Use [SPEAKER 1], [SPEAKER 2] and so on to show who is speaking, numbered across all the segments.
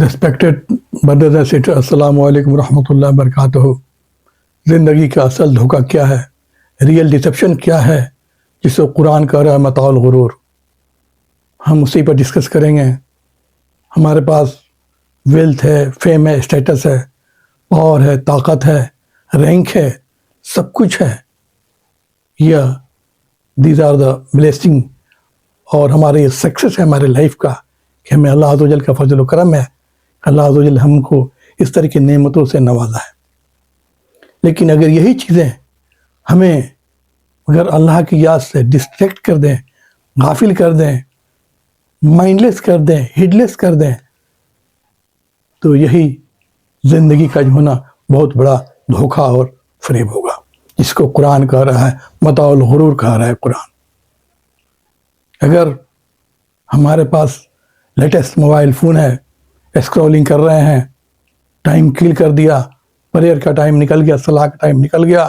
[SPEAKER 1] Respected brothers and sisters, السلام علیکم ورحمۃ اللہ وبرکاتہ۔ زندگی کا اصل دھوکہ کیا ہے، ریئل ڈسیپشن کیا ہے جس کو قرآن کہہ رہا ہے متاع الغرور، ہم اسی پر ڈسکس کریں گے۔ ہمارے پاس ویلتھ ہے، فیم ہے، اسٹیٹس ہے، پاور ہے، طاقت ہے، رینک ہے، سب کچھ ہے، یہ دیز آر دا بلیسنگ، اور ہمارے یہ سکسیس ہے ہمارے لائف کا کہ ہمیں اللہ عز و جل کا فضل و کرم ہے، اللہ عز و جل ہم کو اس طرح کی نعمتوں سے نوازا ہے۔ لیکن اگر یہی چیزیں ہمیں اگر اللہ کی یاد سے ڈسٹریکٹ کر دیں، غافل کر دیں، مائنڈلیس کر دیں، ہیڈلیس کر دیں، تو یہی زندگی کا جو ہونا بہت بڑا دھوکہ اور فریب ہوگا، جس کو قرآن کہہ رہا ہے متاع الغرور کہہ رہا ہے قرآن۔ اگر ہمارے پاس لیٹسٹ موبائل فون ہے، اسکرولنگ کر رہے ہیں، ٹائم کل کر دیا، پریئر کا ٹائم نکل گیا، صلاح کا ٹائم نکل گیا،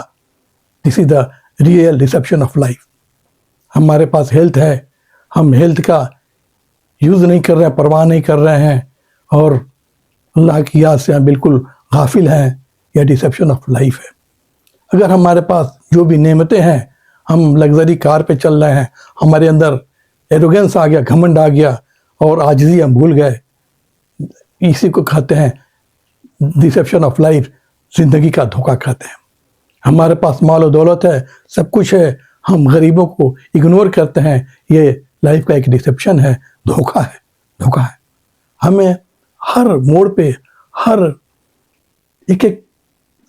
[SPEAKER 1] this is the real deception of life. ہمارے پاس ہیلتھ ہے، ہم ہیلتھ کا یوز نہیں کر رہے ہیں، پرواہ نہیں کر رہے ہیں، اور اللہ کی یاد سے ہم بالکل غافل ہیں، یہ ڈسیپشن آف لائف ہے۔ اگر ہمارے پاس جو بھی نعمتیں ہیں، ہم لگژری کار پہ چل رہے ہیں، ہمارے اندر ایروگنس آ گیا، گھمنڈ آ گیا، اور عاجزی ہم بھول گئے، اسی کو کہتے ہیں ڈسیپشن آف لائف، زندگی کا دھوکہ کہتے ہیں۔ ہمارے پاس مال و دولت ہے، سب کچھ ہے، ہم غریبوں کو اگنور کرتے ہیں، یہ لائف کا ایک ڈسیپشن ہے، دھوکہ ہے، دھوکہ ہے۔ ہمیں ہر موڑ پہ، ہر ایک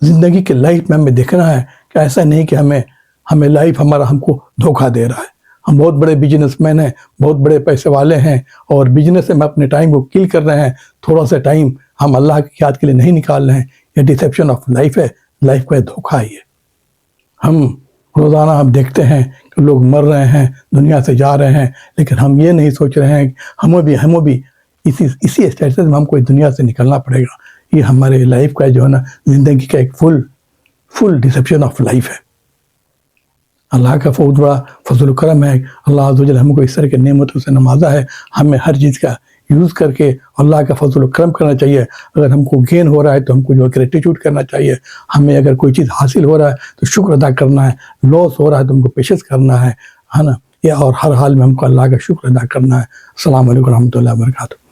[SPEAKER 1] زندگی کے لائف میں ہمیں دیکھنا ہے کہ ایسا نہیں کہ ہمیں لائف ہم کو دھوکہ دے رہا ہے۔ ہم بہت بڑے بزنس مین ہیں، بہت بڑے پیسے والے ہیں، اور بزنس سے ہم اپنے ٹائم کو کل کر رہے ہیں، تھوڑا سا ٹائم ہم اللہ کی یاد کے لیے نہیں نکال رہے ہیں، یہ ڈسیپشن آف لائف ہے، لائف کا دھوکہ ہی ہے۔ ہم روزانہ ہم دیکھتے ہیں کہ لوگ مر رہے ہیں، دنیا سے جا رہے ہیں، لیکن ہم یہ نہیں سوچ رہے ہیں کہ ہمیں بھی اسی اسٹیٹس میں ہم کو اس دنیا سے نکلنا پڑے گا۔ یہ ہمارے لائف کا جو ہے نا، زندگی کا ایک فل ڈسیپشن آف لائف ہے۔ اللہ کا بہت بڑا فضل و کرم ہے، اللہ عز و جل ہم کو اس طرح کے نعمتوں سے نوازا ہے۔ ہمیں ہر چیز کا یوز کر کے اللہ کا فضل و کرم کرنا چاہیے۔ اگر ہم کو گین ہو رہا ہے تو ہم کو جو گریٹیٹیوڈ کرنا چاہیے، ہمیں اگر کوئی چیز حاصل ہو رہا ہے تو شکر ادا کرنا ہے، لاس ہو رہا ہے تو ہم کو پیشنس کرنا ہے نا، اور ہر حال میں ہم کو اللہ کا شکر ادا کرنا ہے۔ السلام علیکم ورحمۃ اللہ وبرکاتہ۔